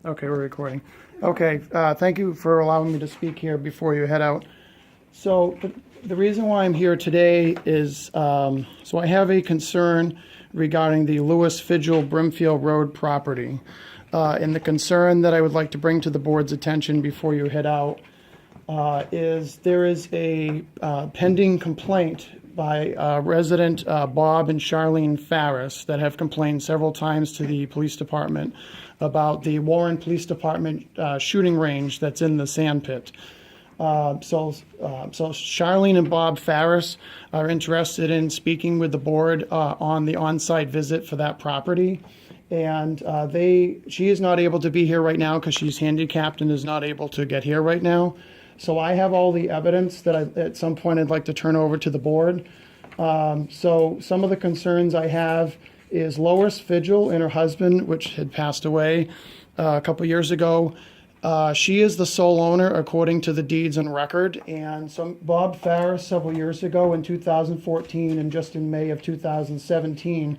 Okay, we're recording. Okay, thank you for allowing me to speak here before you head out. So the reason why I'm here today is, so I have a concern regarding the Lewis Fijol Brimfield Road property. And the concern that I would like to bring to the board's attention before you head out is there is a pending complaint by resident Bob and Charlene Farris that have complained several times to the police department about the Warren Police Department shooting range that's in the sand pit. So Charlene and Bob Farris are interested in speaking with the board on the on-site visit for that property. And she is not able to be here right now because she's handicapped and is not able to get here right now. So I have all the evidence that at some point I'd like to turn over to the board. So some of the concerns I have is Lois Fijol and her husband, which had passed away a couple years ago. She is the sole owner according to the deeds and record. And Bob Farris several years ago in 2014 and just in May of 2017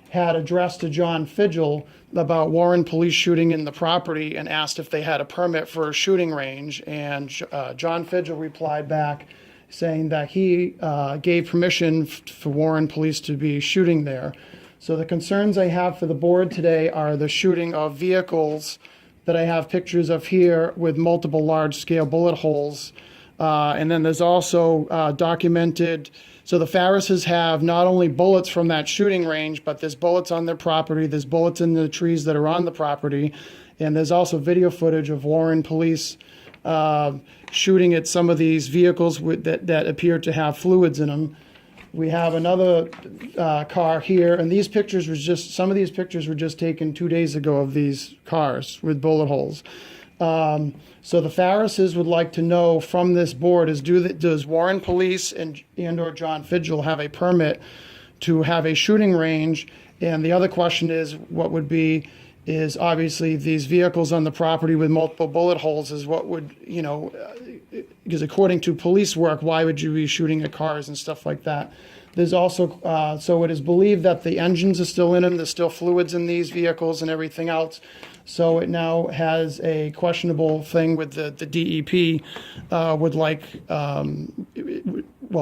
had addressed to John Fijol about Warren police shooting in the property and asked if they had a permit for a shooting range. And John Fijol replied back saying that he gave permission for Warren police to be shooting there. So the concerns I have for the board today are the shooting of vehicles that I have pictures of here with multiple large-scale bullet holes. And then there's also documented, so the Farrises have not only bullets from that shooting range, but there's bullets on their property, there's bullets in the trees that are on the property, and there's also video footage of Warren police shooting at some of these vehicles that appear to have fluids in them. We have another car here, and these pictures some of these pictures were just taken 2 days ago of these cars with bullet holes. So the Farrises would like to know from this board does Warren Police and or John Fijol have a permit to have a shooting range? And the other question is is obviously these vehicles on the property with multiple bullet holes is what would, because according to police work, why would you be shooting at cars and stuff like that? There's also, so it is believed that the engines are still in them, there's still fluids in these vehicles and everything else. So it now has a questionable thing with the DEP would like,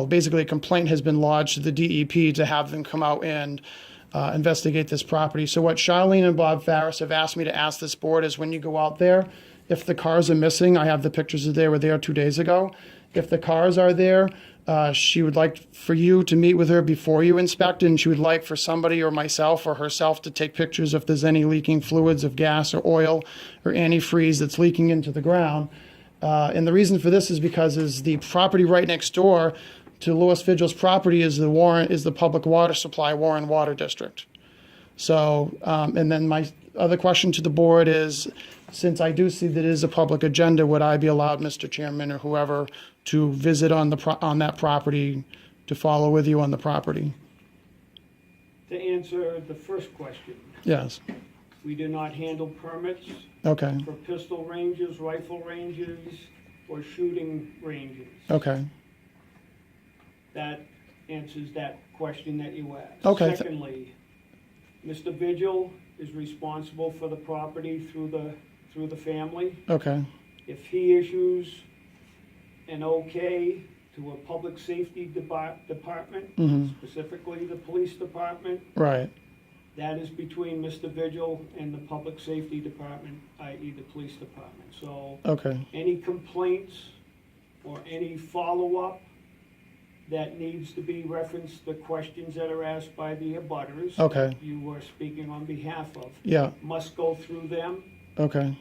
basically a complaint has been lodged to the DEP to have them come out and investigate this property. So what Charlene and Bob Farris have asked me to ask this board is when you go out there, if the cars are missing, I have the pictures that they were there 2 days ago. If the cars are there, she would like for you to meet with her before you inspect, and she would like for somebody or myself or herself to take pictures if there's any leaking fluids of gas or oil or antifreeze that's leaking into the ground. And the reason for this is because the property right next door to Lewis Fijol's property is the public water supply, Warren Water District. So, and then my other question to the board is, since I do see that it is a public agenda, would I be allowed, Mr. Chairman or whoever, to visit on that property, to follow with you on the property? To answer the first question, Yes. we do not handle permits Okay. for pistol ranges, rifle ranges, or shooting ranges. Okay. That answers that question that you asked. Okay. Secondly, Mr. Vigil is responsible for the property through the family. Okay. If he issues an okay to a public safety department, Mm-hmm. specifically the police department, Right. that is between Mr. Vigil and the public safety department, i.e. the police department. So Okay. any complaints or any follow-up that needs to be referenced, the questions that are asked by the abutters Okay. that you are speaking on behalf of, Yeah. must go through them. Okay.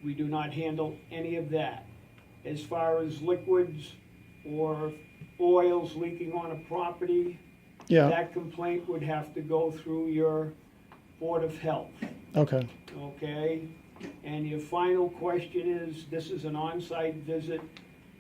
We do not handle any of that. As far as liquids or oils leaking on a property, Yeah. that complaint would have to go through your Board of Health, Okay. okay? And your final question is, this is an on-site visit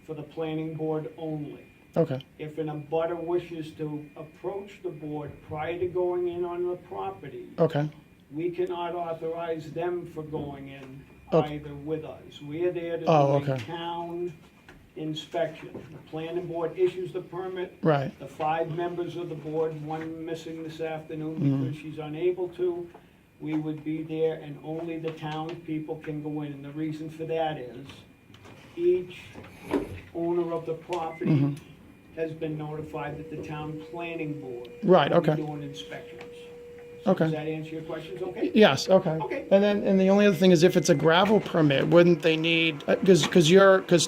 for the planning board only. Okay. If an abutter wishes to approach the board prior to going in on the property, Okay. we cannot authorize them for going in Okay. either with us. We are there to Oh, do a okay. town inspection. The planning board issues the permit. Right. The 5 members of the board, one missing this afternoon because she's unable to, we would be there and only the town people can go in. And the reason for that is each owner of the property has been notified that the town planning board Right, will be okay. doing inspections. So Okay. does that answer your questions okay? Yes, okay. Okay. And the only other thing is if it's a gravel permit, wouldn't they need, because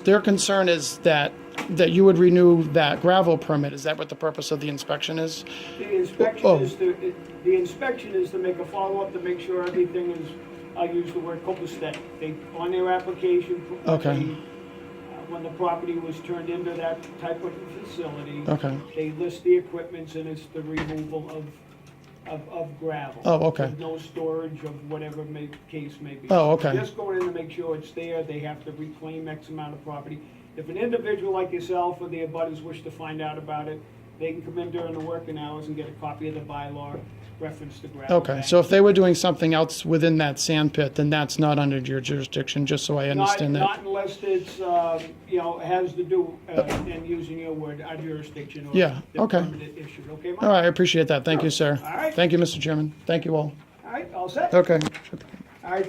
their concern is that you would renew that gravel permit. Is that what the purpose of the inspection is? The inspection Oh. the inspection is to make a follow-up to make sure everything is, I'll use the word copacetic. They, on their application, Okay. when the property was turned into that type of facility, Okay. they list the equipments and it's the removal of gravel. Oh, okay. With no storage of whatever case may be. Oh, okay. Just going in to make sure it's there, they have to reclaim X amount of property. If an individual like yourself or the abutters wish to find out about it, they can come in during the working hours and get a copy of the bylaw, reference the gravel. Okay, bank. so if they were doing something else within that sand pit, then that's not under your jurisdiction, just so I understand that. Not unless it's, has to do, and using your word, our jurisdiction or Yeah, the okay. permanent issue, okay, Mike? All right, I appreciate that. Thank you, sir. All right. Thank you, Mr. Chairman. Thank you all. All right, all set? Okay. All right,